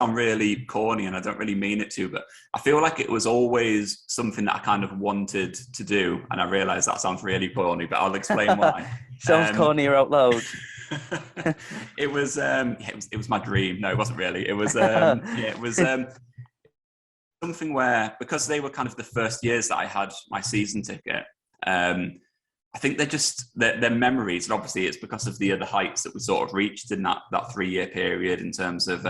sound really corny and I don't really mean it to, but I feel like it was always something that I kind of wanted to do. And I realize that sounds really corny, but I'll explain why. Sounds cornier out loud. It was my dream. No, it wasn't really. It was yeah, it was something where, because they were kind of the first years that I had my season ticket, I think they're just their memories, and obviously it's because of the other heights that we sort of reached in that 3-year period in terms of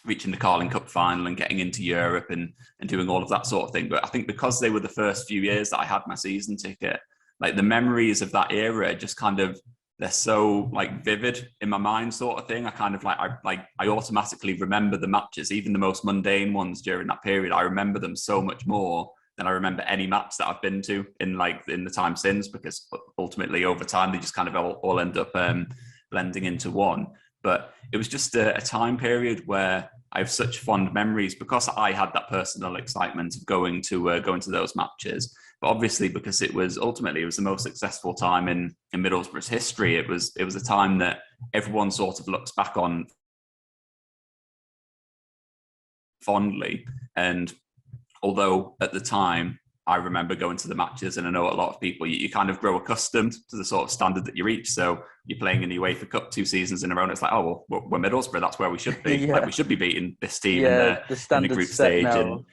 reaching the Carling Cup final and getting into Europe and doing all of that sort of thing. But I think because they were the first few years that I had my season ticket, like the memories of that era just kind of, they're so like vivid in my mind, sort of thing. I kind of I automatically remember the matches, even the most mundane ones during that period. I remember them so much more than I remember any match that I've been to in the time since, because ultimately over time they just kind of all end up blending into one. But it was just a time period where I have such fond memories, because I had that personal excitement of going to those matches. But obviously, because it was the most successful time in Middlesbrough's history, it was a time that everyone sort of looks back on fondly. And although at the time I remember going to the matches, and I know a lot of people, you kind of grow accustomed to the sort of standard that you reach. So you're playing in the UEFA Cup 2 seasons in a row, and it's like, oh, well, we're Middlesbrough, that's where we should be. Yeah. Like, we should be beating this team Yeah, the in the standard's group set stage. now. And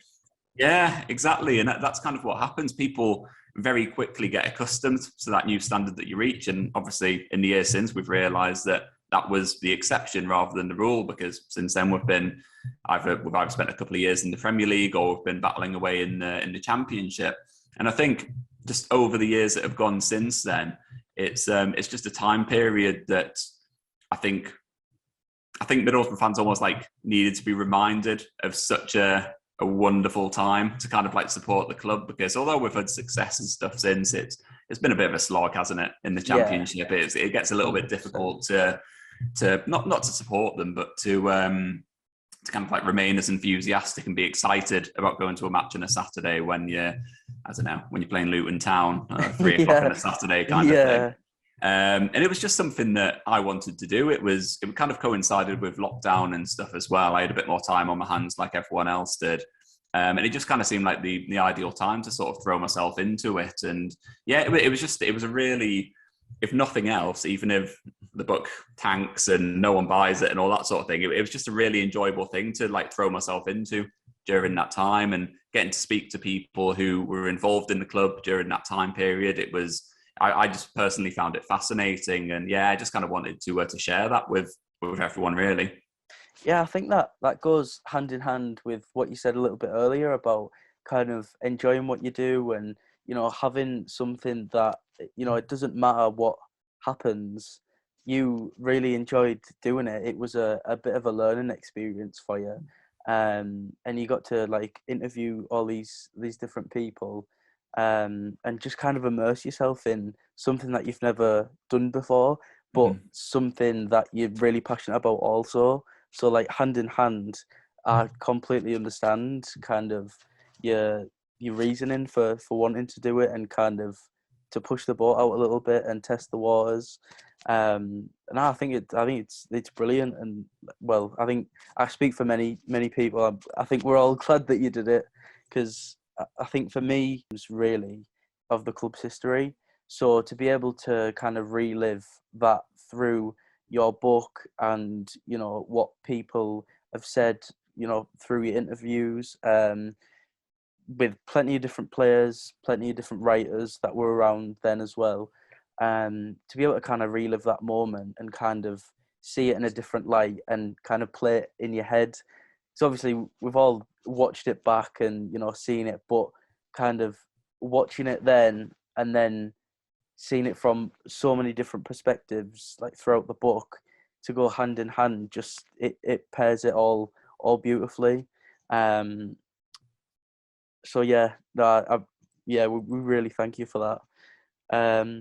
yeah, exactly. And that's kind of what happens. People very quickly get accustomed to that new standard that you reach. And obviously, in the years since, we've realised that was the exception rather than the rule, because since then we've either spent a couple of years in the Premier League, or we've been battling away in the Championship. And I think just over the years that have gone since then, it's just a time period that I think Middlesbrough fans almost like needed to be reminded of such a wonderful time to kind of like support the club, because although we've had success and stuff since, it's been a bit of a slog, hasn't it, in the Championship? It gets a little bit difficult to not to support them, but to kind of like remain as enthusiastic and be excited about going to a match on a Saturday when you're playing Luton Town 3 o'clock on a Saturday kind of thing. And it was just something that I wanted to do. It kind of coincided with lockdown and stuff as well. I had a bit more time on my hands like everyone else did. And it just kind of seemed like the ideal time to sort of throw myself into it. And yeah, it was a really, if nothing else, even if the book tanks and no one buys it and all that sort of thing, it was just a really enjoyable thing to like throw myself into during that time, and getting to speak to people who were involved in the club during that time period. I just personally found it fascinating, and yeah, I just kind of wanted to share that with everyone, really. Yeah, I think that goes hand in hand with what you said a little bit earlier about kind of enjoying what you do, and having something that it doesn't matter what happens, you really enjoyed doing it. It was a bit of a learning experience for you, and you got to like interview all these different people, and just kind of immerse yourself in something that you've never done before, but something that you're really passionate about also. So like hand in hand, I completely understand kind of your reasoning for wanting to do it, and kind of to push the boat out a little bit and test the waters. And I think it's brilliant. And well, I think I speak for many people. I think we're all glad that you did it, because I think for me it was really of the club's history. So to be able to kind of relive that through your book, and what people have said, through your interviews, with plenty of different players, plenty of different writers that were around then as well, to be able to kind of relive that moment and kind of see it in a different light and kind of play it in your head. So obviously we've all watched it back and seen it, but kind of watching it then and then seeing it from so many different perspectives, like throughout the book, to go hand in hand, just it pairs it all beautifully. So yeah, no, we really thank you for that.